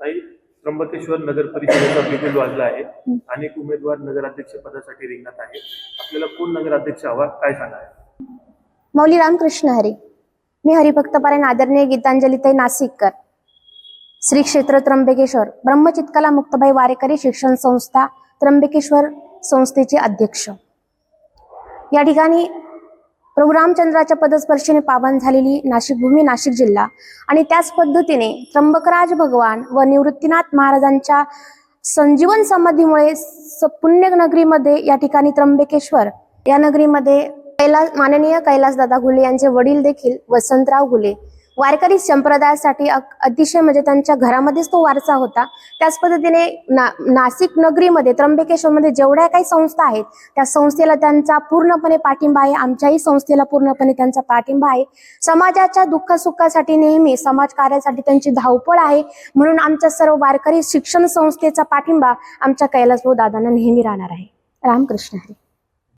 ताई, त्र्यंबकेश्वर नगर परिषदेचा बिगुल वाजला आहे. अनेक उमेदवार नगराध्यक्ष पदासाठी रिंगणात आहे. आपल्याला कोण नगराध्यक्ष हवा, काय सांगाल? मौली रामकृष्ण हरी. मी हरिभक्तपरायण आदरणीय गीतांजलीताई नाशिककर, श्री क्षेत्र त्र्यंबकेश्वर ब्रह्मचितकला मुक्तबाई वारेकरी शिक्षण संस्था त्र्यंबकेश्वर संस्थेचे अध्यक्ष. या ठिकाणी प्रभू रामचंद्राच्या पदस्पर्शीने पावन झालेली नाशिक भूमी, नाशिक जिल्हा आणि त्याच पद्धतीने त्र्यंबकराज भगवान व निवृत्तीनाथ महाराजांच्या संजीवन समाधीमुळे पुण्य नगरीमध्ये या ठिकाणी त्र्यंबकेश्वर या नगरीमध्ये माननीय कैलासदादा घुले यांचे वडील देखील वसंतराव घुले वारकरी संप्रदायासाठी अतिशय म्हणजे त्यांच्या घरामध्येच तो वारसा होता. त्याच पद्धतीने नाशिक नगरीमध्ये त्र्यंबकेश्वरमध्ये जेवढ्या काही संस्था आहेत त्या संस्थेला त्यांचा पूर्णपणे पाठिंबा आहे. आमच्याही संस्थेला पूर्णपणे त्यांचा पाठिंबा आहे. समाजाच्या दुःखसुखासाठी नेहमी समाज कार्यासाठी त्यांची धावपळ आहे. म्हणून आमच्या सर्व वारकरी शिक्षण संस्थेचा पाठिंबा आमच्या कैलासभाऊ दादांना नेहमी राहणार आहे. रामकृष्ण हरी.